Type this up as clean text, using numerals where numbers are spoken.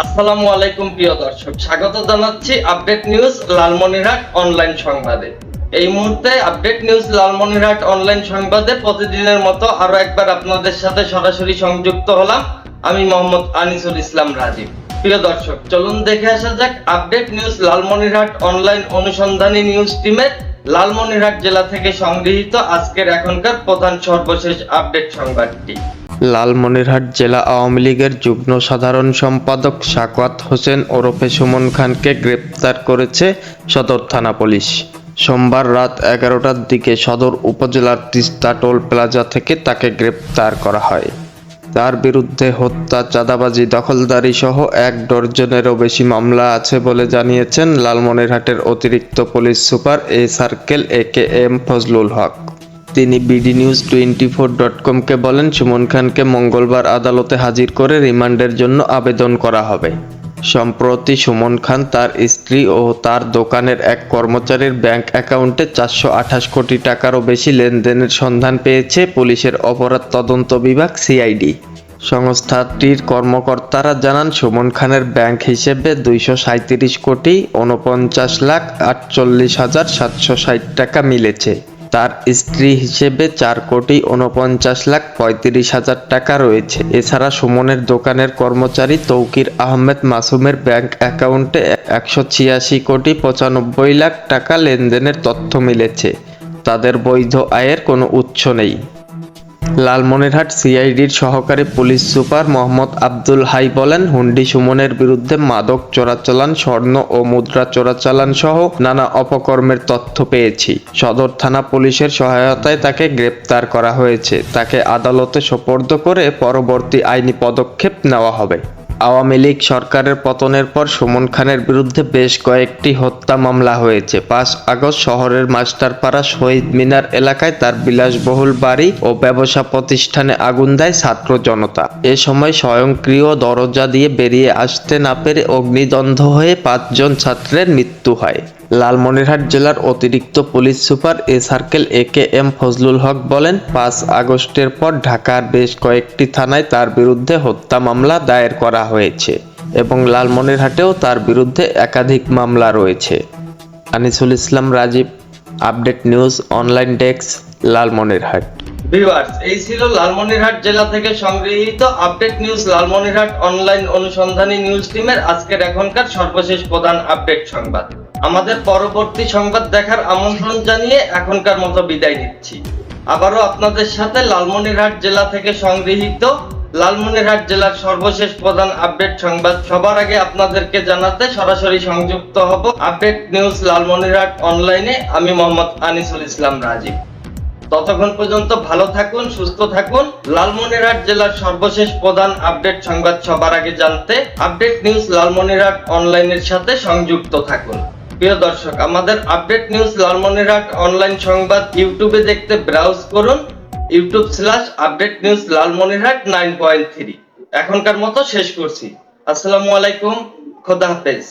আসসালামু আলাইকুম প্রিয় দর্শক, স্বাগত জানাচ্ছি আপডেট নিউজ লালমনিরহাট অনলাইন সংবাদে। এই মুহূর্তে আপডেট নিউজ লালমনিরহাট অনলাইন সংবাদে প্রতিদিনের মতো আরো একবার আপনাদের সাথে সরাসরি সংযুক্ত হলাম। আমি মোহাম্মদ আনিসুল ইসলাম রাজীব। প্রিয় দর্শক, চলুন দেখে আসা যাক আপডেট নিউজ লালমনিরহাট অনলাইন অনুসন্ধানী নিউজ টিমের লালমনিরহাট জেলা থেকে সংগৃহীত আজকের এখনকার প্রধান সর্বশেষ আপডেট সংবাদটি। লালমনিরহাট জেলা আওয়ামী লীগের যুগ্ম সাধারণ সম্পাদক সাখাওয়াত হোসেন ওরফে সুমন খানকে গ্রেপ্তার করেছে সদর থানা পুলিশ। সোমবার রাত 11টার দিকে সদর উপজেলার তিস্তা টোল প্লাজা থেকে তাকে গ্রেপ্তার করা হয়। তার বিরুদ্ধে হত্যা, চাঁদাবাজি, দখলদারি সহ 1 ডজনেরও বেশি মামলা আছে বলে জানিয়েছেন লালমনিরহাটের অতিরিক্ত police super A circle AKM Fazlul Haque. তিনি bdnews24.com-কে বলেন, সুমন খানকে মঙ্গলবার আদালতে হাজির করে রিমান্ডের জন্য আবেদন করা হবে। সম্প্রতি সুমন খান তার স্ত্রী ও তার দোকানের এক কর্মচারীর ব্যাংক অ্যাকাউন্টে 428 কোটি টাকারও বেশি লেনদেনের সন্ধান পেয়েছে পুলিশের অপরাধ তদন্ত বিভাগ CID। সংস্থাটির কর্মকর্তারা জানান, সুমন খানের ব্যাংক হিসেবে 237 কোটি 49,48,760 টাকা মিলেছে। তার স্ত্রী হিসেবে 4,49,35,00,000 টাকা রয়েছে। এছাড়া সুমনের দোকানের কর্মচারী তৌকির আহমেদ মাসুমের ব্যাংক অ্যাকাউন্টে 186,95,00,000 টাকা লেনদেনের তথ্য মিলেছে। তাদের বৈধ আয়ের কোনো উৎস নেই। লালমনিরহাট CIDর সহকারী পুলিশ সুপার মোহাম্মদ আব্দুল হাই বলেন, হুন্ডি সুমনের বিরুদ্ধে মাদক চোরাচালান, স্বর্ণ ও মুদ্রা চোরাচালান সহ নানা অপকর্মের তথ্য পেয়েছি। সদর থানা পুলিশের সহায়তায় তাকে গ্রেপ্তার করা হয়েছে। তাকে আদালতে সোপর্দ করে পরবর্তী আইনি পদক্ষেপ নেওয়া হবে। আওয়ামী লীগ সরকারের পতনের পর সুমন খানের বিরুদ্ধে বেশ কয়েকটি হত্যা মামলা হয়েছে। 5 আগস্ট শহরের মাস্টারপাড়া শহীদ মিনার এলাকায় তার বিলাসবহুল বাড়ি ও ব্যবসা প্রতিষ্ঠানে আগুন দেয় ছাত্র জনতা। এ সময় স্বয়ংক্রিয় দরজা দিয়ে বেরিয়ে আসতে না পেরে অগ্নিদগ্ধ হয়ে 5 জন ছাত্রের মৃত্যু হয়। লালমনিরহাট জেলার অতিরিক্ত police super A circle AKM Fazlul Haque বলেন, 5 আগস্টের পর ঢাকার বেশ কয়েকটি থানায় তার বিরুদ্ধে হত্যা মামলা দায়ের করা হয়েছে এবং লালমনিরহাটেও তার বিরুদ্ধে একাধিক মামলা রয়েছে। Anisul Islam Rajib, update news online desk, Lalmonirhat. Viewers, এই ছিল লালমনিরহাট জেলা থেকে সংগৃহীত আপডেট নিউজ লালমনিরহাট অনলাইন অনুসন্ধানী নিউজ টিমের আজকের এখনকার সর্বশেষ প্রধান আপডেট সংবাদ। আমাদের পরবর্তী সংবাদ দেখার আমন্ত্রণ জানিয়ে এখনকার মতো বিদায় নিচ্ছি। আবারও আপনাদের সাথে লালমনিরহাট জেলা থেকে সংগৃহীত লালমনিরহাট জেলার সর্বশেষ প্রধান আপডেট সংবাদ সবার আগে আপনাদেরকে জানাতে সরাসরি সংযুক্ত হব আপডেট নিউজ লালমনিরহাট অনলাইনে। আমি মোহাম্মদ আনিসুল ইসলাম রাজীব। ততক্ষণ পর্যন্ত ভালো থাকুন, সুস্থ থাকুন। লালমনিরহাট জেলার সর্বশেষ প্রধান আপডেট সংবাদ সবার আগে জানতে আপডেট নিউজ লালমনিরহাট অনলাইনের সাথে সংযুক্ত থাকুন। প্রিয় দর্শক, আমাদের আপডেট নিউজ লালমনিরহাট অনলাইন সংবাদ ইউটিউবে দেখতে ব্রাউজ করুন youtube/আপডেট নিউজ লালমনিরহাট 9.3। এখনকার মতো শেষ করছি। আসসালামু আলাইকুম, খোদা হাফেজ।